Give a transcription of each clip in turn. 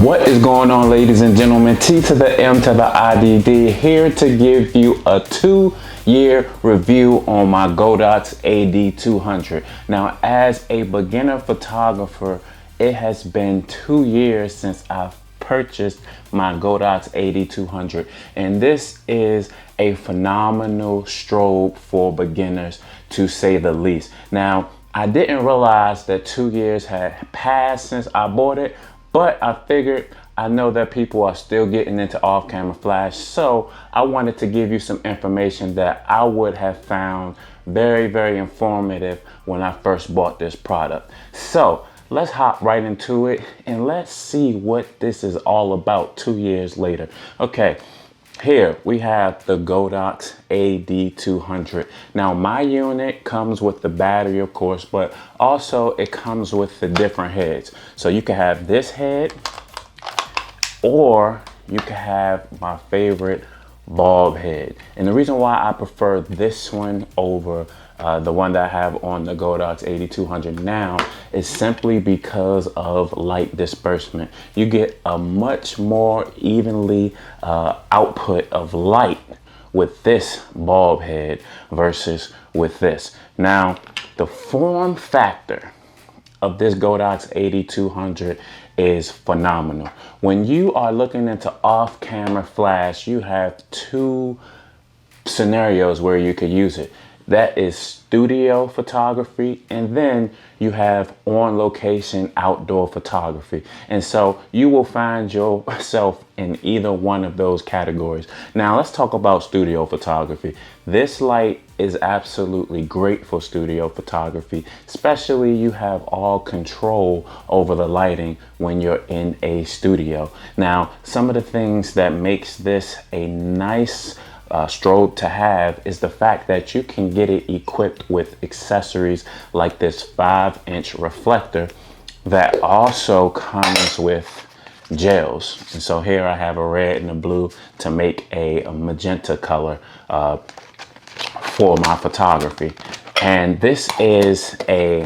What is going on, ladies and gentlemen? T to the M to the IDD here to give you a 2-year review on my Godox AD200. Now, as a beginner photographer, it has been 2 years since I've purchased my Godox AD200, and this is a phenomenal strobe for beginners, to say the least. Now, I didn't realize that 2 years had passed since I bought it, but I figured, I know that people are still getting into off-camera flash, so I wanted to give you some information that I would have found very, very informative when I first bought this product. So let's hop right into it and let's see what this is all about 2 years later. Okay, here we have the Godox AD200. Now, my unit comes with the battery, of course, but also it comes with the different heads. So you can have this head, or you can have my favorite bulb head. And the reason why I prefer this one over the one that I have on the Godox AD200 now is simply because of light disbursement. You get a much more evenly output of light with this bulb head versus with this. Now, the form factor of this Godox AD200 is phenomenal. When you are looking into off-camera flash, you have two scenarios where you could use it. That is studio photography, and then you have on location outdoor photography. And so you will find yourself in either one of those categories. Now let's talk about studio photography. This light is absolutely great for studio photography, especially you have all control over the lighting when you're in a studio. Now, some of the things that makes this a nice strobe to have is the fact that you can get it equipped with accessories like this 5-inch reflector that also comes with gels. And so here I have a red and a blue to make a magenta color for my photography. And this is a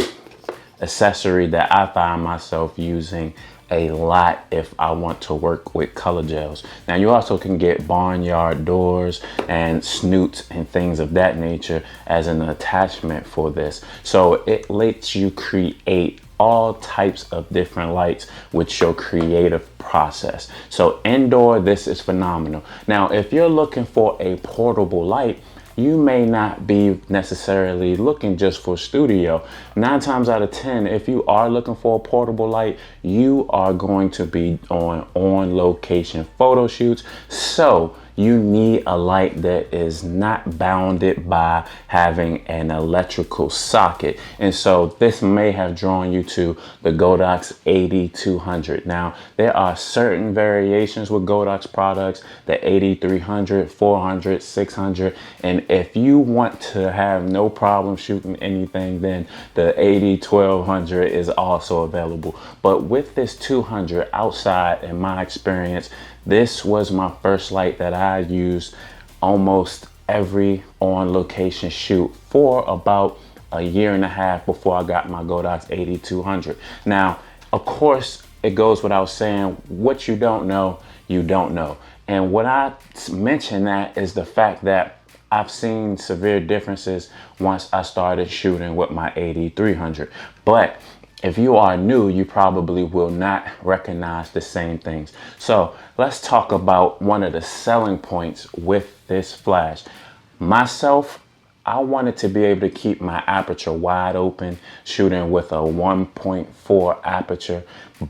accessory that I find myself using a lot if I want to work with color gels. Now, you also can get barnyard doors and snoots and things of that nature as an attachment for this. So it lets you create all types of different lights with your creative process. So indoor, this is phenomenal. Now, if you're looking for a portable light, you may not be necessarily looking just for studio. 9 times out of 10, if you are looking for a portable light, you are going to be on location photo shoots. So you need a light that is not bounded by having an electrical socket. And so this may have drawn you to the Godox AD200. Now, there are certain variations with Godox products, the AD300, 400, 600. And if you want to have no problem shooting anything, then the AD1200 is also available. But with this 200 outside, in my experience, this was my first light that I used almost every on location shoot for about a year and a half before I got my Godox AD200. Now, of course, it goes without saying, what you don't know, you don't know. And what I mention that is the fact that I've seen severe differences once I started shooting with my AD300. But if you are new, you probably will not recognize the same things. So let's talk about one of the selling points with this flash. Myself, I wanted to be able to keep my aperture wide open, shooting with a 1.4 aperture,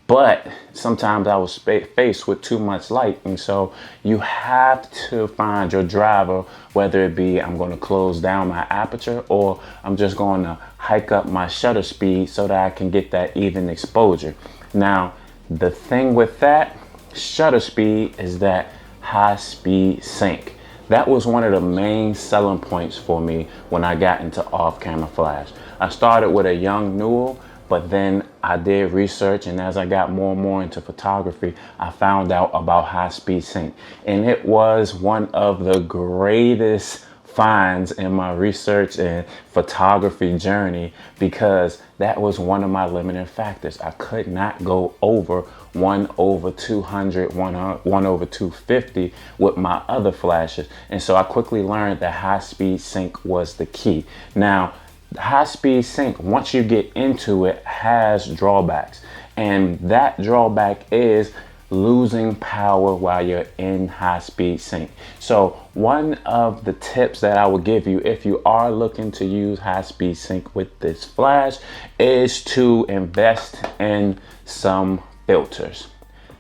but sometimes I was faced with too much light. And so you have to find your driver, whether it be I'm going to close down my aperture or I'm just going to hike up my shutter speed so that I can get that even exposure. Now, the thing with that shutter speed is that high speed sync. That was one of the main selling points for me when I got into off-camera flash. I started with a young Newell, but then I did research, and as I got more and more into photography, I found out about high speed sync. And it was one of the greatest finds in my research and photography journey, because that was one of my limiting factors. I could not go over 1/200, 1/250 with my other flashes. And so I quickly learned that high speed sync was the key. Now, high speed sync, once you get into it, has drawbacks. And that drawback is losing power while you're in high speed sync. So one of the tips that I would give you if you are looking to use high speed sync with this flash is to invest in some filters.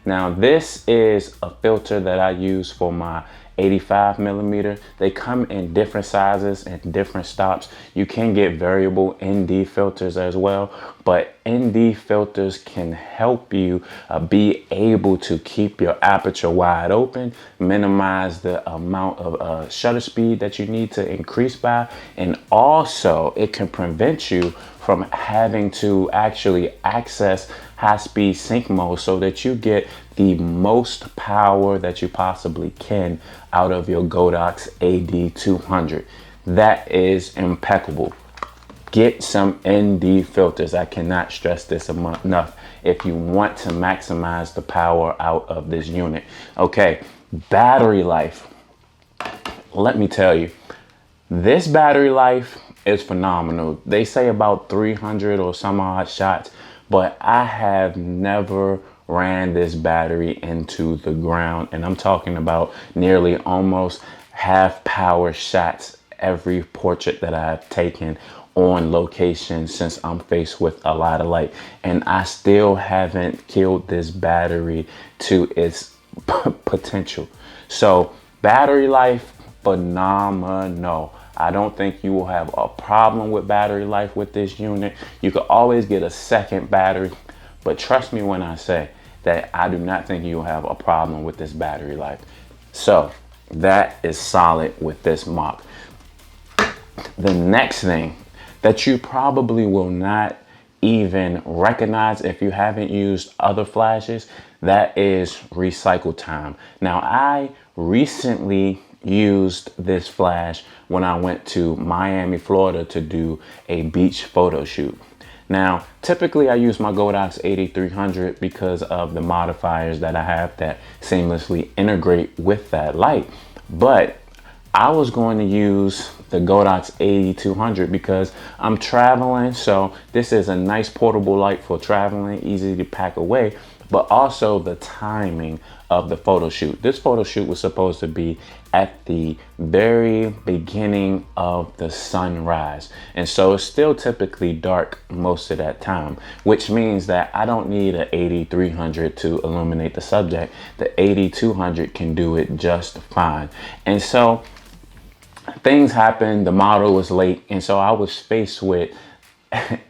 Now, this is a filter that I use for my 85mm. They come in different sizes and different stops. You can get variable ND filters as well, but ND filters can help you be able to keep your aperture wide open, minimize the amount of shutter speed that you need to increase by, and also it can prevent you from having to actually access high speed sync mode so that you get the most power that you possibly can out of your Godox AD200. That is impeccable. Get some ND filters. I cannot stress this enough if you want to maximize the power out of this unit. Okay, battery life. Let me tell you, this battery life is phenomenal. They say about 300 or some odd shots, but I have never ran this battery into the ground, and I'm talking about nearly almost half power shots every portrait that I've taken on location since I'm faced with a lot of light, and I still haven't killed this battery to its potential. So battery life, phenomenal. I don't think you will have a problem with battery life with this unit. You could always get a second battery, but trust me when I say that I do not think you'll have a problem with this battery life. So that is solid with this mop. The next thing that you probably will not even recognize if you haven't used other flashes, that is recycle time. Now, I recently used this flash when I went to Miami, Florida to do a beach photo shoot. Now, typically I use my Godox AD200 because of the modifiers that I have that seamlessly integrate with that light. But I was going to use the Godox AD200 because I'm traveling. So this is a nice portable light for traveling, easy to pack away, but also the timing of the photo shoot. This photo shoot was supposed to be at the very beginning of the sunrise. And so it's still typically dark most of that time, which means that I don't need an AD300 to illuminate the subject. The AD200 can do it just fine. And so things happened, the model was late, and so I was faced with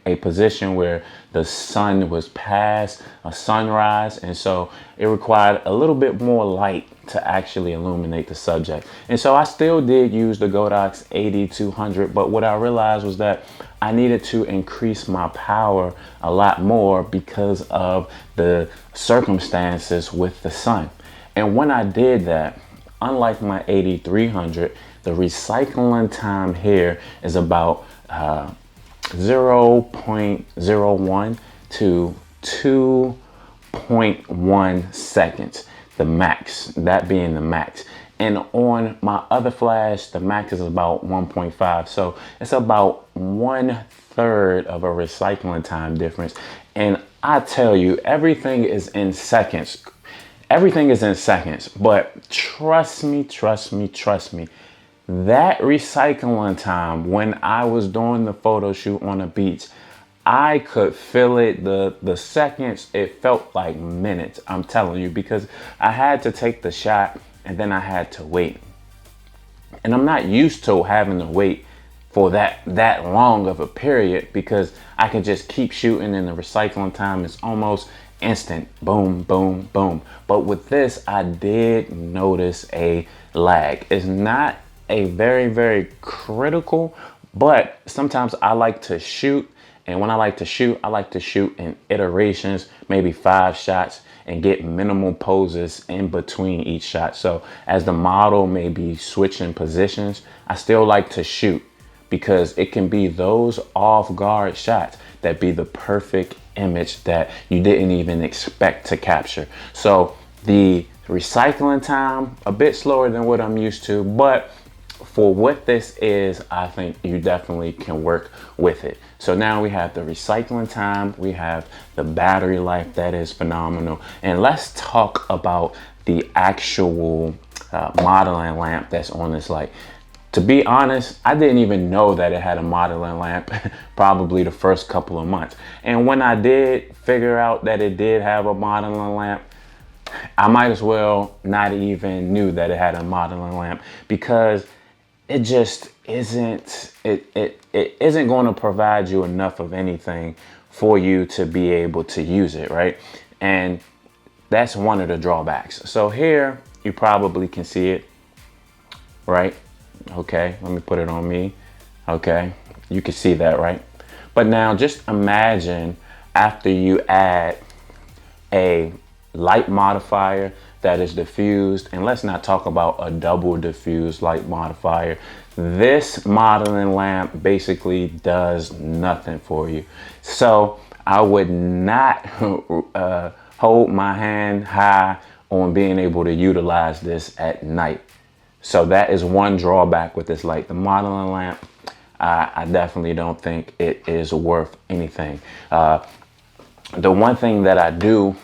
a position where the sun was past a sunrise, and so it required a little bit more light to actually illuminate the subject. And so I still did use the Godox AD200, but what I realized was that I needed to increase my power a lot more because of the circumstances with the sun. And when I did that, unlike my AD300, the recycling time here is about 0.01 to 2.1 seconds, the max, that being the max. And on my other flash, the max is about 1.5. So it's about 1/3 of a recycling time difference. And I tell you, everything is in seconds. Everything is in seconds, but trust me, that recycling time when I was doing the photo shoot on the beach, I could feel it, the seconds, it felt like minutes, I'm telling you, because I had to take the shot and then I had to wait. And I'm not used to having to wait for that long of a period because I can just keep shooting and the recycling time is almost instant, boom, boom, boom. But with this, I did notice a lag. It's not a very critical, but sometimes I like to shoot, and when I like to shoot in iterations, maybe 5 shots, and get minimal poses in between each shot. So as the model may be switching positions, I still like to shoot, because it can be those off guard shots that be the perfect image that you didn't even expect to capture. So the recycling time, a bit slower than what I'm used to, but for what this is, I think you definitely can work with it. So now we have the recycling time, we have the battery life that is phenomenal. And let's talk about the actual modeling lamp that's on this light. To be honest, I didn't even know that it had a modeling lamp probably the first couple of months. And when I did figure out that it did have a modeling lamp, I might as well not even knew that it had a modeling lamp, because it just isn't, it isn't going to provide you enough of anything for you to be able to use it, right? And that's one of the drawbacks. So here you probably can see it, right? Okay, let me put it on me. Okay, you can see that, right? But now just imagine after you add a light modifier that is diffused, and let's not talk about a double diffused light modifier. This modeling lamp basically does nothing for you. So I would not hold my hand high on being able to utilize this at night. So that is one drawback with this light. The modeling lamp, I definitely don't think it is worth anything. The one thing that I do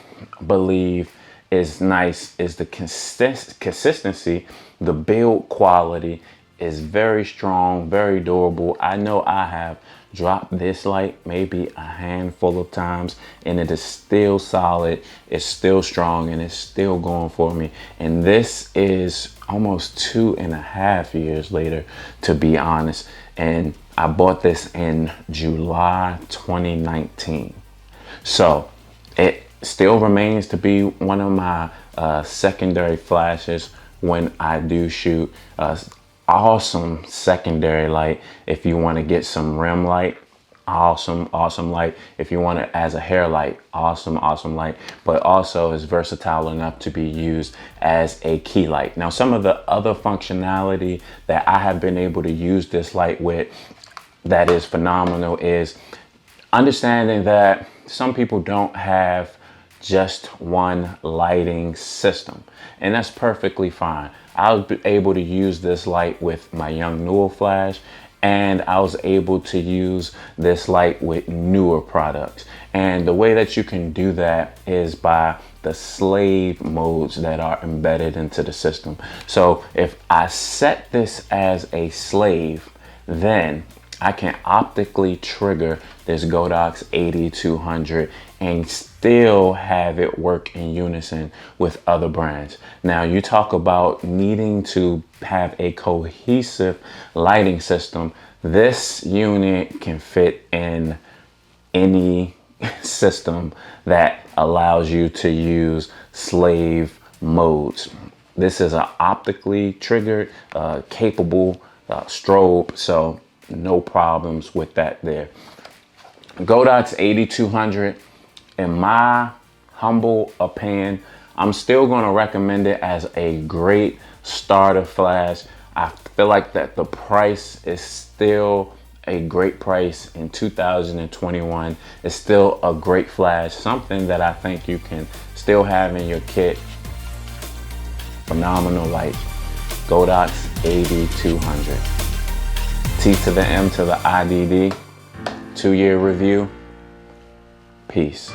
believe is nice is the consistency. The build quality is very strong, very durable. I know I have dropped this light maybe a handful of times, and it is still solid, it's still strong, and it's still going for me. And this is almost 2.5 years later, to be honest. And I bought this in July 2019. So it still remains to be one of my secondary flashes when I do shoot. Awesome secondary light if you want to get some rim light. Awesome light if you want it as a hair light. Awesome light, but also is versatile enough to be used as a key light. Now, some of the other functionality that I have been able to use this light with that is phenomenal is understanding that some people don't have just one lighting system, and that's perfectly fine. I was able to use this light with my young Newell flash, and I was able to use this light with newer products. And the way that you can do that is by the slave modes that are embedded into the system. So if I set this as a slave, then I can optically trigger this Godox AD200 and still have it work in unison with other brands. Now, you talk about needing to have a cohesive lighting system. This unit can fit in any system that allows you to use slave modes. This is an optically triggered, capable strobe, so no problems with that there. Godox AD200, in my humble opinion, I'm still going to recommend it as a great starter flash. I feel like that the price is still a great price in 2021. It's still a great flash, something that I think you can still have in your kit. Phenomenal light. Godox AD200. T to the M to the IDD. 2-year review. Peace.